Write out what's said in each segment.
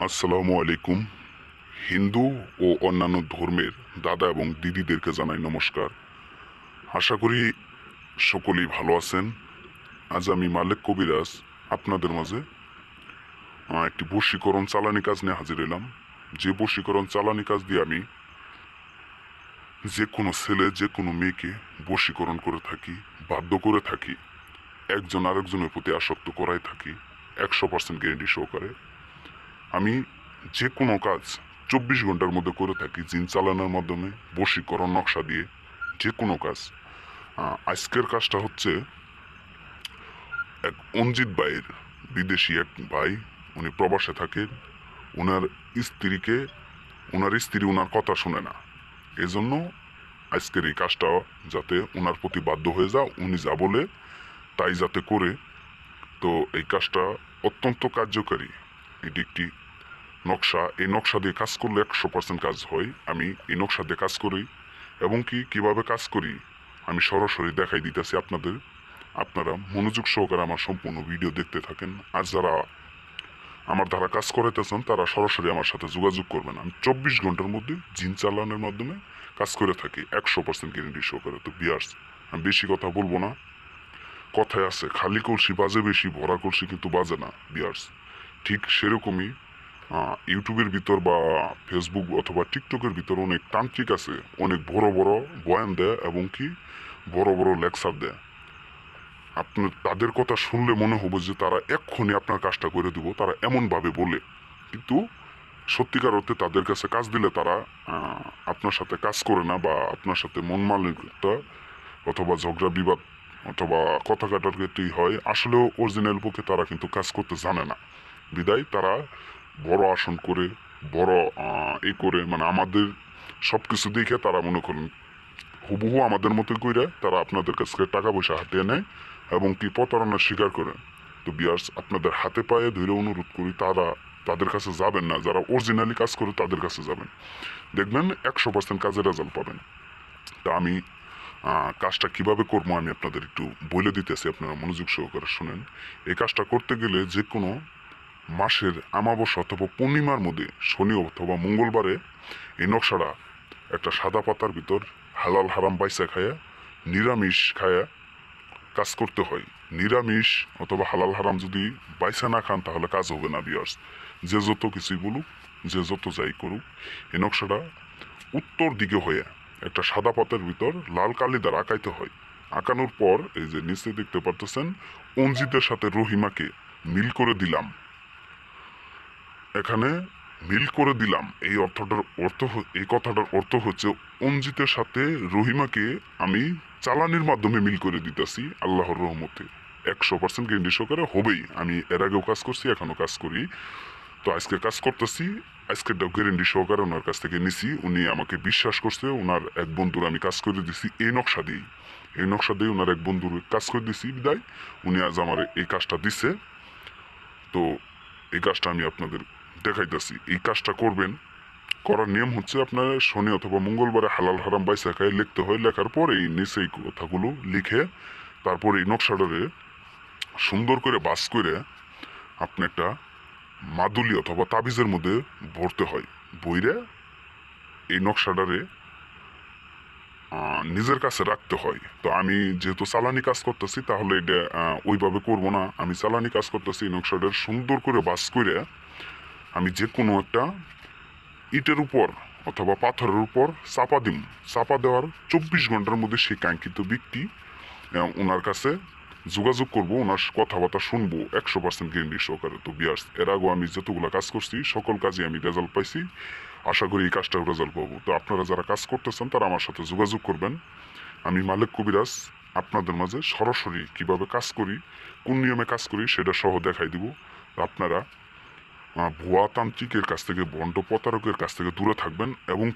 আসসালামু আলাইকুম। হিন্দু ও অন্যান্য ধর্মের দাদা এবং দিদিদেরকে জানাই নমস্কার। আশা করি সকলেই ভালো আছেন। আজ আমি মালেক কবিরাজ আপনাদের মাঝে একটি বশীকরণ চালানি কাজ নিয়ে হাজির এলাম। যে বশীকরণ চালানি কাজ দিয়ে আমি যে কোনো ছেলে যে কোনো মেয়েকে বশীকরণ করে থাকি, বাধ্য করে থাকি, একজন আরেকজনের প্রতি আসক্ত করাই থাকি 100% গ্যারেন্টি সহকারে। আমি যে কোনো কাজ 24 ঘন্টার মধ্যে করে থাকি জিন চালানোর মাধ্যমে, বশীকরণ নকশা দিয়ে যে কোনো কাজ। আজকের কাজটা হচ্ছে এক অঞ্জিত ভাইয়ের, বিদেশি এক ভাই, উনি প্রবাসে থাকেন। ওনার স্ত্রীকে ওনার স্ত্রী ওনার কথা শুনে না, এজন্য আজকের এই কাজটা যাতে ওনার প্রতি বাধ্য হয়ে যা, উনি যা বলে তাই যাতে করে। তো এই কাজটা অত্যন্ত কার্যকারী। এটি একটি নকশা। এই নকশা দিয়ে কাজ করলে 100% কাজ হয়। আমি এই নকশা দিয়ে কাজ করি এবং কিভাবে কাজ করি আমি সরাসরি দেখাই দিতেছি আপনাদের। আপনারা মনোযোগ সহকারে আমার সম্পূর্ণ ভিডিও দেখতে থাকেন। আর যারা আমার দ্বারা কাজ করাইতেছেন তারা সরাসরি আমার সাথে যোগাযোগ করবেন। আমি 24 ঘন্টার মধ্যে জিন চালানোর মাধ্যমে কাজ করে থাকি 100% গ্যারেন্টি সহকারে। তো বিয়ার্স, আমি বেশি কথা বলবো না। কথায় আছে খালি কলসি বাজে বেশি, ভরা কলসি কিন্তু বাজে না বিয়ার্স। ঠিক সেরকমই ইউটিউবের ভিতর বা ফেসবুক অথবা টিকটকের ভিতর অনেক তান্ত্রিক আছে, অনেক বড় বড় বয়ান দেয় এবং বড় বড় লেকচার দেয়। আপনার তাদের কথা শুনলে মনে হবে যে তারা এক্ষুনি আপনার কাজটা করে দিব, তারা এমনভাবে বলে। কিন্তু সত্যিকার অর্থে তাদের কাছে কাজ দিলে তারা আপনার সাথে কাজ করে না, বা আপনার সাথে মন মালিন্যতা অথবা ঝগড়া বিবাদ অথবা কথা কাটাকাটি হয়। আসলেও অরিজিনাল পক্ষে তারা কিন্তু কাজ করতে জানে না, বিদায় তারা বড় আসন করে, বড় করে, মানে আমাদের সব কিছু দেখে তারা মনে করেন হুবহু আমাদের মতো কইরা তারা আপনাদের কাছ থেকে টাকা পয়সা হাতিয়ে নেয় এবং প্রতারণার শিকার করে। তো বিয়ার্স, আপনাদের হাতে পায়ে ধরে অনুরোধ করি তাদের কাছে যাবেন না। যারা অরিজিনালি কাজ করে তাদের কাছে যাবেন, দেখবেন 100% কাজের রেজাল্ট পাবেন। তা আমি কাজটা কিভাবে করবো আমি আপনাদের একটু বলে দিতেছি, আপনারা মনোযোগ সহকারে শুনেন। এই কাজটা করতে গেলে যে কোনো মাসের আমাবস্যা অথবা পূর্ণিমার মধ্যে, শনি অথবা মঙ্গলবারে এই নকশাটা একটা সাদা পাতার ভিতর হালাল হারাম বাইসা খায়া, নিরামিষ খায়া কাজ করতে হয়। নিরামিষ অথবা হালাল হারাম যদি বাইসা না খান তাহলে কাজ হবে না বিয়ার্স। যে যত কিছুই বলুক, যে যত যাই করুক, এই নকশাটা উত্তর দিকে হয়ে একটা সাদা পাতার ভিতর লাল কালি দ্বারা আঁকাইতে হয়। আঁকানোর পর এই যে নিচে দেখতে পারতেছেন অঞ্জিতের সাথে রহিমাকে মিল করে দিলাম। এখানে মিল করে দিলাম এই কথাটার অর্থ হচ্ছে অঞ্জিতের সাথে রহিমাকে আমি চালানির মাধ্যমে মিল করে দিতেছি আল্লাহর রহমতে। 100% গ্যারেন্টি সহকারে হবেই। আমি এর আগেও কাজ করছি, এখনো কাজ করি। তো আজকে কাজ করতেছি, আজকের গ্যারেন্টি সহকারে ওনার কাছ থেকে নিছি। উনি আমাকে বিশ্বাস করছে। ওনার এক বন্ধুর আমি কাজ করে দিছি এই নকশা দিয়েই। এই নকশা দিয়ে ওনার এক বন্ধুর কাজ করে দিছি বিদায় উনি আজ আমার এই কাজটা দিছে। তো এই কাজটা আমি আপনাদের দেখাইতেছি। এই কাজটা করবেন, করার নিয়ম হচ্ছে আপনার শনি অথবা মঙ্গলবারে হালাল হারাম বাইসা খায় লিখতে হয়। লেখার পর এই নিচে এই কথাগুলো লিখে তারপর এই নকশাটারে সুন্দর করে বাস করে আপনি একটা মাদুলি অথবা তাবিজের মধ্যে ভরতে হয়। বইরে এই নকশাটারে নিজের কাছে রাখতে হয়। তো আমি যেহেতু চালানি কাজ করতেছি তাহলে এটা ওইভাবে করবো না। আমি চালানি কাজ করতেছি, এই নকশাটার সুন্দর করে বাস করে আমি যে কোনো একটা ইটের উপর অথবা পাথরের উপর চাপা দিম। চাপা দেওয়ার 24 ঘন্টার মধ্যে সেই কাঙ্ক্ষিত ব্যক্তি ওনার কাছে যোগাযোগ করব, ওনার কথাবার্তা শুনবো 100% গ্যারেন্টি সহকারে। তো বিয়ার্স, এর আগেও আমি যতগুলো কাজ করছি সকল কাজে আমি রেজাল্ট পাইছি। আশা করি এই কাজটাও রেজাল্ট পাবো। তো আপনারা যারা কাজ করতেছেন তারা আমার সাথে যোগাযোগ করবেন। আমি মালেক কবিরাজ আপনাদের মাঝে সরাসরি কিভাবে কাজ করি, কোন নিয়মে কাজ করি সেটা সহ দেখাই দিব। আপনারা ভুয়া তান্ত্রিকের কাছ থেকে, বন্ড প্রতারকের কাছ থেকে দূরে থাকবেন এবং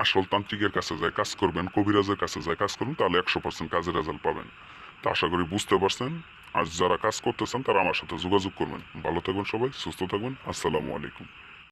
আসল তান্ত্রিকের কাছে যায় কাজ করবেন, কবিরাজের কাছে যায় কাজ করবেন, তাহলে 100% কাজের রেজাল্ট পাবেন। তা আশা করি বুঝতে পারছেন। আর যারা কাজ করতেছেন তারা আমার সাথে যোগাযোগ করবেন। ভালো থাকবেন সবাই, সুস্থ থাকবেন। আসসালামু আলাইকুম।